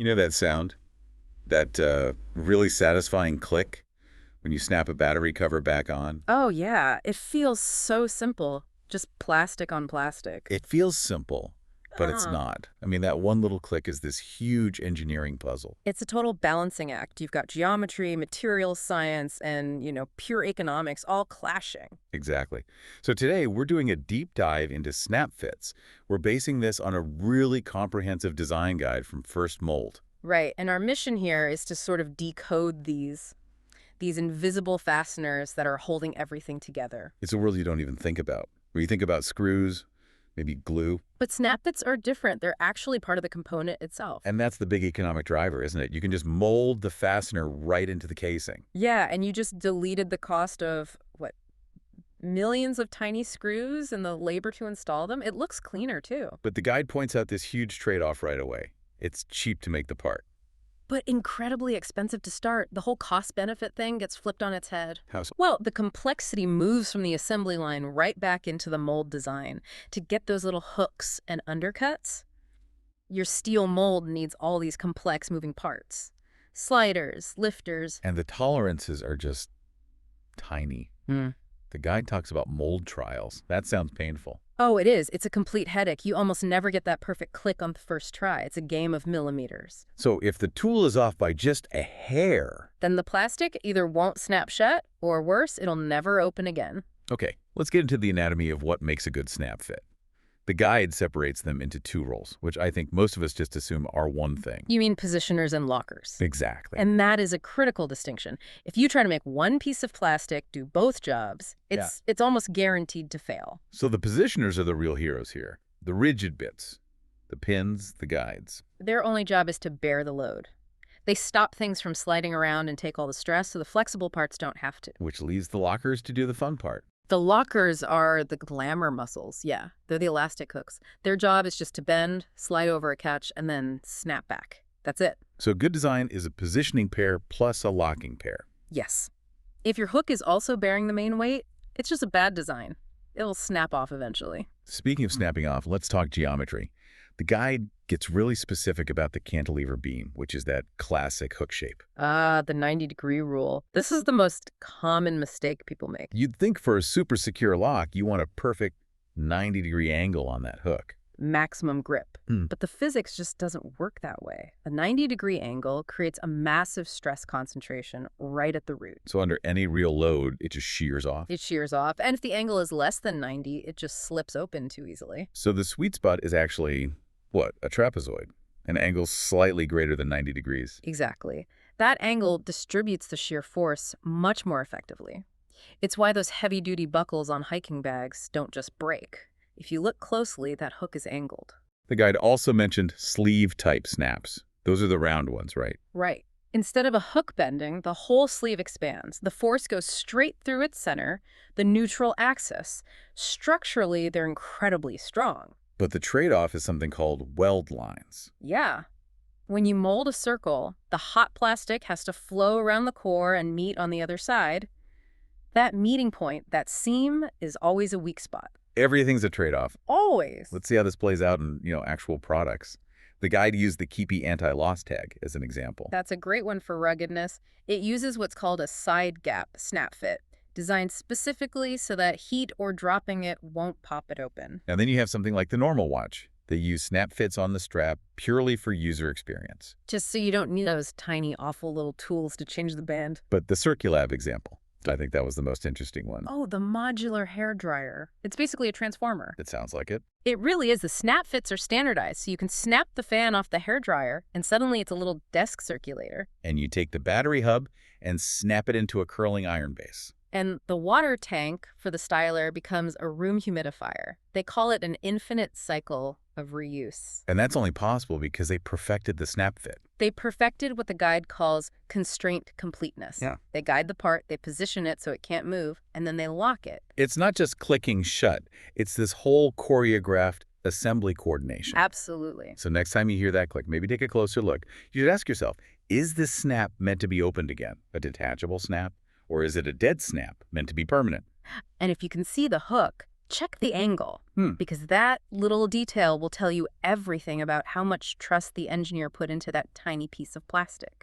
You know that sound? That really satisfying click when you snap a battery cover back on? Oh, yeah. It feels so simple. Just plastic on plastic. It feels simple, but it's Uh, not. I mean, that one little click is this huge engineering puzzle. it's a total balancing act. You've got geometry, materials science, and, pure economics all clashing. Exactly. So today we're doing a deep dive into snap fits. We're basing this on a really comprehensive design guide from First Mold. Right. And our mission here is to sort of decode these invisible fasteners that are holding everything together. It's a world you don't even think about. When you think about screws, maybe glue, But snap fits are different. They're actually part of the component itself. and that's the big economic driver, isn't it? You can just mold the fastener right into the casing. Yeah, and you just deleted the cost of, what, millions of tiny screws and the labor to install them? It looks cleaner, too. But the guide points out this huge trade-off right away. It's cheap to make the part. But incredibly expensive to start. The whole cost-benefit thing gets flipped on its head. How so? Well, the complexity moves from the assembly line right back into the mold design. To get those little hooks and undercuts, your steel mold needs all these complex moving parts. Sliders, lifters. And the tolerances are just tiny. The guide talks about mold trials. That sounds painful. Oh, it is. It's a complete headache. You almost never get that perfect click on the first try. It's a game of millimeters. So if the tool is off by just a hair... Then the plastic either won't snap shut, or worse, it'll never open again. Okay, let's get into the anatomy of what makes a good snap fit. The guide separates them into two roles, which I think most of us just assume are one thing. You mean positioners and lockers. Exactly. And that is a critical distinction. If you try to make one piece of plastic do both jobs, it's almost guaranteed to fail. So the positioners are the real heroes here. The rigid bits, the pins, the guides. Their only job is to bear the load. They stop things from sliding around and take all the stress, so the flexible parts don't have to. Which leaves the lockers to do the fun part. The lockers are the glamour muscles, yeah. They're the elastic hooks. Their job is just to bend, slide over a catch, and then snap back. That's it. So good design is a positioning pair plus a locking pair. Yes. If your hook is also bearing the main weight, it's just a bad design. It'll snap off eventually. Speaking of snapping off, let's talk geometry. The guide gets really specific about the cantilever beam, which is that classic hook shape. Ah, the 90-degree rule. This is the most common mistake people make. You'd think for a super secure lock, you want a perfect 90-degree angle on that hook. Maximum grip. But the physics just doesn't work that way. A 90-degree angle creates a massive stress concentration right at the root. So under any real load, it just shears off. It shears off, and if the angle is less than 90, it just slips open too easily. So the sweet spot is actually, what, a trapezoid? An angle slightly greater than 90 degrees. Exactly. That angle distributes the shear force much more effectively. It's why those heavy-duty buckles on hiking bags don't just break. If you look closely, that hook is angled. The guide also mentioned sleeve-type snaps. Those are the round ones, right? Right. Instead of a hook bending, the whole sleeve expands. The force goes straight through its center, the neutral axis. Structurally, they're incredibly strong. But the trade-off is something called weld lines. Yeah. When you mold a circle, the hot plastic has to flow around the core and meet on the other side. That meeting point, that seam, is always a weak spot. Everything's a trade-off. Always. Let's see how this plays out in, actual products. The guide used the Keepy anti-loss tag as an example. That's a great one for ruggedness. It uses what's called a side gap snap fit, designed specifically so that heat or dropping it won't pop it open. And then you have something like the normal watch. They use snap fits on the strap purely for user experience. Just so you don't need those tiny, awful little tools to change the band. But the Circulab example, I think that was the most interesting one. Oh, the modular hairdryer. It's basically a transformer. It sounds like it. It really is. The snap fits are standardized, so you can snap the fan off the hairdryer, and suddenly it's a little desk circulator. And you take the battery hub and snap it into a curling iron base. And the water tank for the styler becomes a room humidifier. They call it an infinite cycle of reuse. And that's only possible because they perfected the snap fit. They perfected what the guide calls constraint completeness. Yeah. They guide the part, they position it so it can't move, and then they lock it. It's not just clicking shut. It's this whole choreographed assembly coordination. Absolutely. So next time you hear that click, maybe take a closer look. You should ask yourself, is this snap meant to be opened again? A detachable snap? Or is it a dead snap meant to be permanent? And if you can see the hook, Check the angle, Hmm. because that little detail will tell you everything about how much trust the engineer put into that tiny piece of plastic.